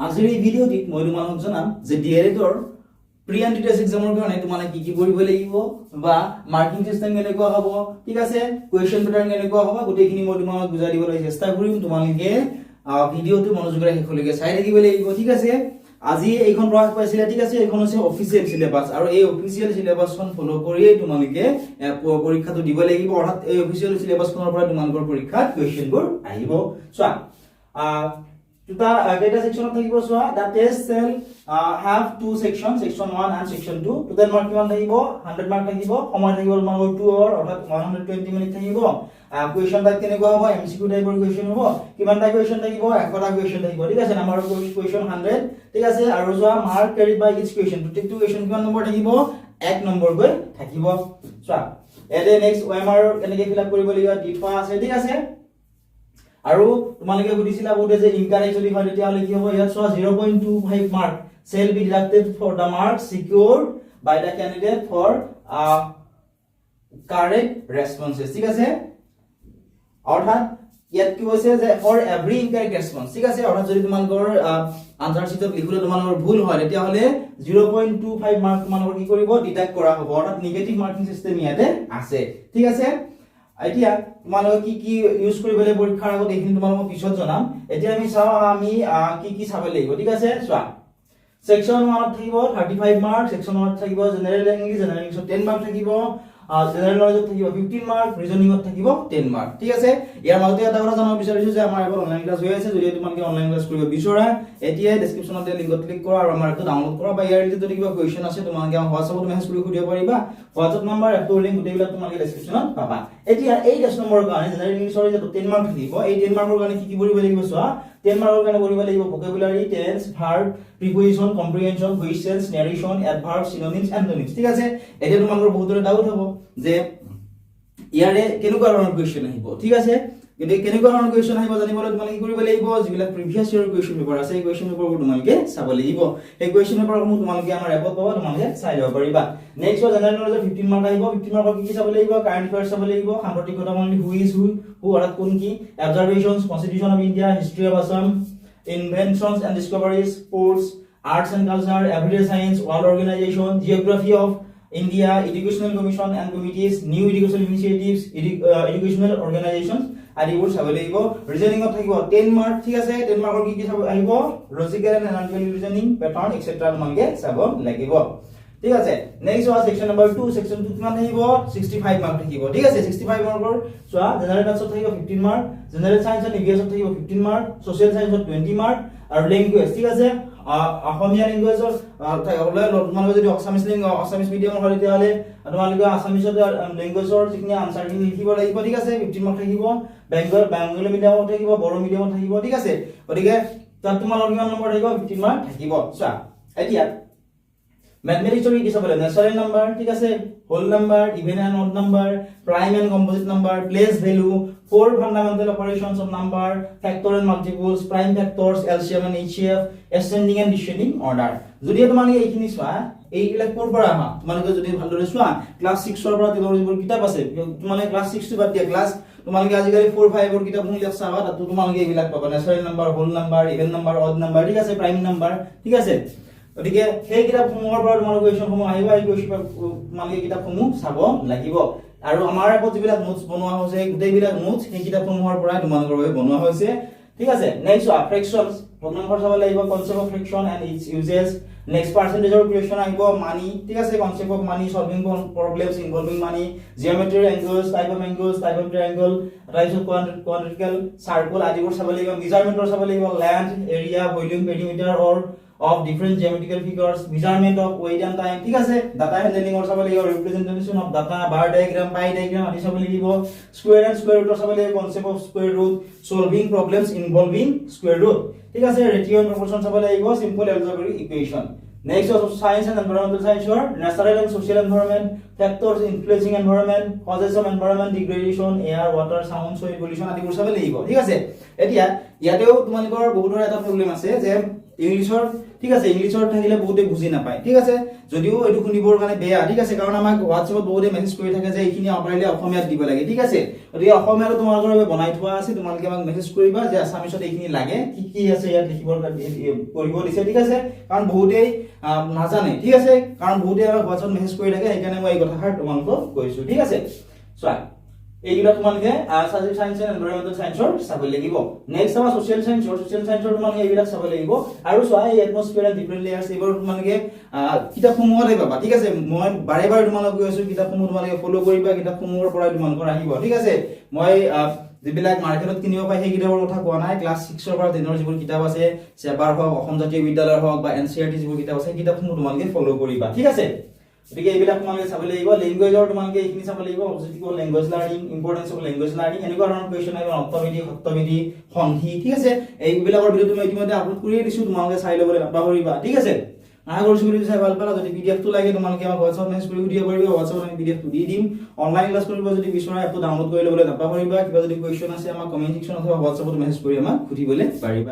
আজিৰ এই ভিডিঅ'টিত মই তোমালোকক জনাম যে ডিএলএডৰ প্ৰি এণ্ড টেষ্ট এক্সামৰ কাৰণে তোমালোকে কি কি কৰিব লাগিব বা মাৰ্কিং সিস্টেম কেনেকুৱা হ'ব, ঠিক আছে, কোৱেশ্চন পেটাৰ্ন কেনেকুৱা হ'ব, গোটেইখিনি মই তোমালোকক বুজাই দিবলৈ চেষ্টা কৰিম। তোমালোকে ভিডিঅ'টো মনোযোগেৰে শেষলৈকে চাই থাকিব লাগিব, ঠিক আছে। আজি এইখন প্ৰকাশ পাইছিলে, ঠিক আছে, এইখন হৈছে অফিচিয়েল সিলেবাস আৰু এই অফিচিয়েল সিলেবাসখন ফলো কৰিয়ে তোমালোকে পৰীক্ষাটো দিব লাগিব। অৰ্থাৎ এই অফিচিয়েল সিলেবাসখনৰ পৰা তোমালোকৰ পৰীক্ষাত কোৱেশ্চনবোৰ আহিব। চোৱা data section of thakibo soa the test shall have two sections, section 1 and section 2. Total mark kiman thakibo 100 mark thakibo, সময় থাকিব তোমালোকৰ 2 hour অৰ্থাৎ 120 মিনিট থাকিব। কোৱেশ্চন টাইপ কেনেকুৱা হ'ব, এমসিকিউ টাইপৰ কোৱেশ্চন হ'ব। কিমানটা কোৱেশ্চন থাকিব, 100টা কোৱেশ্চন থাকিব, ঠিক আছে। নাম্বাৰ অফ কোৱেশ্চন 100, ঠিক আছে। আৰু যোৱা মাৰ্ক ক্যাৰিড বাই ইচ কোৱেশ্চন, প্ৰত্যেকটো কোৱেশ্চন কিমান নম্বৰ থাকিব, 1 নম্বৰ গৈ থাকিব। চোৱা এতে নেক্সট ওএমআৰ কেনেকৈ ফিল আপ কৰিব লাগিব দিপা আছে, ঠিক আছে। আৰু তোমালোকে বুজিছিলা বহুতে যে ইনকাৰেক্ট যদি হয় তেতিয়া হলে কি হ'ব, ইয়াত চোৱা 0.25 mark shall be deducted for the marks secured by the candidate for correct responses, ঠিক আছে। অৰ্থাৎ ইয়াত কি হৈছে যে for every incorrect response, ঠিক আছে। অৰ্থাৎ যদি তোমালোকৰ আনসাৰ শীটত লিখলে তোমালোকৰ ভুল হয় তেতিয়া হলে 0.25 মাৰ্ক তোমালোকৰ কি কৰিব, ডিডাক্ট কৰা হ'ব। অৰ্থাৎ নেগেটিভ মাৰ্কিং সিস্টেম ইয়াতে আছে, ঠিক আছে। এতিয়া তোমালোকে কি কি ইউজ কৰিব লাগিব পৰীক্ষাৰ আগত এইখিনি তোমালোকক পিছত জনাম। এতিয়া আমি চাও আমি কি কি চাব লাগিব, ঠিক আছে। চোৱা সেকশন 1 থাকিব 35 মাৰ্ক, সেকশন 1 থাকিব জেনাৰেল ইংলিশ, জেনাৰেল ইংলিশত 10 মাৰ্ক থাকিব, জেনাৰেল নলেজত থাকিব 15 মাৰ্ক, ৰিজনিংত থাকিব 10 মাৰ্ক, ঠিক আছে। ইয়াৰ মাজতে এটা কথা জানিব বিচাৰিছো যে আমাৰ এবাৰ অনলাইন ক্লাছ হৈ আছে। যদি তোমালোকে অনলাইন ক্লাছ কৰিব বিচৰা এতিয়া ডেসক্ৰিপচনতে লিংকত ক্লিক কৰা আৰু আমাৰ এটো ডাউনলোড কৰা, বা ইয়াৰ যদি কিবা কোৱেশ্চন আছে তোমালোকে হোৱাটছআপত মেছেজ কৰি সুধিব পাৰিবা। হোৱাটছআপ নাম্বাৰ এপটোৰ লিংক গোটেইবিলাক তোমালোকে ডেসক্ৰিপচনত পাবা। এতিয়া এই 10 নম্বৰৰ কাৰণে জেনাৰেল ইংলিশৰ যে 10 মাৰ্ক থাকিব, এই 10 মাৰ্কৰ কাৰণে কি কি কৰিব লাগিব চোৱা। 10 মাৰ্কৰ কাৰণে কৰিব লাগিব ভোকাবুলাৰি, টেন্স, ভাৰ্ব, প্ৰিপজিশন, কম্প্ৰিহেনশন, হুইচেলস, নেৰেশন, এডভাৰ্ব, সিনোনিমস, এন্টোনিমস, ঠিক আছে। এতিয়া তোমালোকৰ বহুতৰে ডাউট হ'ব যে ইয়াৰে কেনেকুৱা ধৰণৰ কোৱেশ্চন আহিব, ঠিক আছে। কিন্তু কেনেকুৱা ধৰণৰ কোৱেশ্চন আহিব জানিবলৈ তোমালোকে কি কৰিব লাগিব, যিবিলাক প্ৰিভিয়াস ইয়াৰৰ কোৱেশ্চন পেপাৰ আছে এই কোৱেশ্চন পেপাৰবোৰ তোমালোকে চাব লাগিব। এই কোৱেশ্চন পেপাৰসমূহ তোমালোকে আমাৰ এপত পাবা, তোমালোকে চাই ল'ব পাৰিবা। নেক্সট হয় জেনাৰেল নলেজৰ 15 মাৰ্ক আহিব। 15 মাৰ্কৰ কি কি চাব লাগিব, কাৰেন্ট এফেয়াৰ্স চাব লাগিব, সাম্প্ৰতিকতা মানে হু ইজ হু, অৰ্থাৎ কোন কি, observations, constitution of India, history of Assam, inventions and discoveries, sports, arts and culture, everyday science, world organisation, geography of India, Educational Commission and Committees, New Educational Initiatives, Educational Organizations আদিবোৰ চাব লাগিব। ৰিজনিংত থাকিব 10 mark, ঠিক আছে। 10 মাৰ্কৰ কি কি চাব আহিব, logical and analytical reasoning, pattern etcetera তোমালোকে চাব লাগিব, ঠিক আছে। নেক্সট হয় সেকশন নম্বৰ 2, সেকশন 2 কিমান আহিব, 65 মাৰ্ক থাকিব, ঠিক আছে। 65 মাৰ্কৰ চোৱা জেনাৰেল মেথছত থাকিব 15 মাৰ্ক, জেনাৰেল সায়েন্স এণ্ড ইভিএছত থাকিব 15 মাৰ্ক, সোশ্যাল সায়েন্সত 20 মাৰ্ক আৰু ল্যাঙ্গুৱেজ, ঠিক আছে। অসমীয়া ল্যাঙ্গুৱেজৰ তোমালোকে যদি আসামিজ মিডিয়ামৰ হয় তেতিয়াহ'লে তোমালোকে আসামিজৰ ল্যাঙ্গুৱেজৰ যিখিনি আনসাৰখিনি লিখিব লাগিব, ঠিক আছে। 15 মাৰ্ক থাকিব। বেংগলী মিডিয়ামত থাকিব, বড়ো মিডিয়ামত থাকিব, ঠিক আছে। গতিকে তাত তোমালোকৰ কিমান নম্বৰ থাকিব, 15 মাৰ্ক থাকিব। চোৱা এতিয়া ম্যাথমেটিক্সৰ কি চাব লাগিব, নেচাৰেল নাম্বাৰ, ঠিক আছে, whole number, even and odd number, prime and composite number, place value, 4 fundamental operations of number, factor and multiples, prime factors, LCM and HCF, ascending and descending order. যদি তোমালোকে এইখিনি চোৱা এইবিলাক ক'ৰ পৰা আহা, তোমালোকে যদি ভালদৰে চোৱা ক্লাস 6 ৰ পৰা তোমালোকৰ যিবোৰ কিতাপ আছে, তোমালোকে ক্লাস 6 টো বাদ দিয়া ক্লাস তোমালোকে আজিকালি 4 5 ৰ কিতাপসমূহ চাবা, তাত তোমালোকে এইবিলাক পাবা, natural number, whole number, even number, odd number, ঠিক আছে, প্ৰাইম নাম্বাৰ, ঠিক আছে। গতিকে সেই কিতাপসমূহৰ পৰা তোমালোকৰ কোৱেশ্চনসমূহ আহিব, এই কোৱেশ্চন তোমালোকে কিতাপসমূহ চাব লাগিব। আৰু আমাৰ এপত যিবিলাক নোটস বনোৱা হৈছে গোটেইবিলাক নোটস সেই কিতাপসমূহৰ পৰা তোমালোকৰ বাবে বনোৱা হৈছে, ঠিক আছে। নেক্সট ফ্ৰেকশনস, ভগ্নাংশ চাব লাগিব, concept of fraction and its uses. Next পাৰ্চেন্টেজৰ কোৱেশ্চন আহিব, মানি, ঠিক আছে, concept of money, solving problems involving money, geometry angles, type of triangle, types of quadrilateral, circle আদিবোৰ চাব লাগিব। মেজাৰমেন্টৰ চাব লাগিব, length, area, volume, perimeter or of different geometrical figures, measurement of weight and time, ঠিক আছে। data handling or চাব লাগিব, representation of data, bar diagram, pie diagram আদি চাব লাগিব। square and square root চাব লাগিব, concept of square root, solving problems involving square root, ঠিক আছে। ratio and proportion চাব লাগিব, simple algebraic equation। next of science and environmental science or natural and social environment, factors influencing environment, causes of environment degradation, air, water, sound, soil pollution আদিবোৰ চাব লাগিব, ঠিক আছে। এতিয়া ইয়াতেও তোমালোকৰ বহুতৰ এটা প্ৰবলেম আছে যে ইংলিছৰ ঠিক আছে ইংলিছৰ থাকিলে বহুতে বুজি নাপায় ঠিক আছে যদিও এইটো শুনিবৰ কাৰণে বেয়া ঠিক আছে কাৰণ আমাক হোৱাটছএপত বহুতে মেছেজ কৰি থাকে যে এইখিনি আপোনালোকে অসমীয়াত দিব লাগে ঠিক আছে গতিকে অসমীয়াটো তোমালোকৰ বাবে বনাই থোৱা আছে তোমালোকে আমাক মেছেজ কৰিবা যে আছামিছত এইখিনি লাগে কি কি আছে ইয়াত লিখিবৰ কৰিব দিছে ঠিক আছে কাৰণ বহুতেই নাজানে ঠিক আছে কাৰণ বহুতে আমাক হোৱাটছএপত মেছেজ কৰি থাকে সেইকাৰণে মই এই কথাষাৰ তোমালোকক কৈছো ঠিক আছে চোৱা এইগুলা তোমালোকে সামাজিক সায়েন্স এন্ড এনভাইৰনমেন্টাল সায়েন্সৰ চাব লাগিব নেক্সট আমাৰ সোশ্যাল সায়েন্সৰ তোমালোকে এইবিলাক চাব লাগিব আৰু চোৱা এই এটমস্ফিয়াৰ এন্ড ডিফাৰেন্ট লেয়াৰ্স এইবোৰ তোমালোকে কিতাপসমূহতে পাবা ঠিক আছে মই বাৰে বাৰে তোমালোকক কৈছো কিতাপসমূহ তোমালোকে ফলো কৰিবা কিতাপসমূহৰ পৰা তোমালোকৰ আহিব ঠিক আছে মই যিবিলাক মাৰ্কেটত কিনিব পাই সেই কিতাপৰ কথা কোৱা নাই ক্লাছ 6 ৰ পৰা 10 ৰ যিবোৰ কিতাপ আছে সেবাৰ হওক অসম জাতীয় বিদ্যালয়ৰ হওক বা এনসিআৰটি যিবোৰ কিতাপ আছে কিতাপসমূহ তোমালোকে ফলো কৰিবা ঠিক আছে গতিকে এইবিলাক তোমালোকে চাব লাগিব ল্যাঙ্গুৱেজৰ তোমালোকে এইখিনি চাব লাগিব objective language learning importance of language learning এনেকুৱা ধৰণৰ কোৱেশ্চন আহিব অন্তৰ্বিধি সত্যবিধি সন্ধি ঠিক আছে এইবিলাকৰ ভিডিও মই ইতিমধ্যে আপলোড কৰিয়ে দিছো তোমালোকে চাই ল'বলৈ নাপাহৰিবা ঠিক আছে আশা কৰিছো ভিডিও চাই ভাল পালা যদি পিডিএফটো লাগে তোমালোকে আমাক WhatsApp মেছেজ কৰি সুধিব পাৰিবা WhatsApp আমি পিডিএফটো দি দিম অনলাইন ক্লাছ কৰিব যদি বিচৰা এপটো ডাউনলোড কৰি ল'বলৈ নাপাহৰিবা কিবা যদি কোৱেশ্চন আছে আমাক কমেন্ট সেকশন অথবা WhatsAppত মেছেজ কৰি আমাক সুধিবলৈ পাৰিবা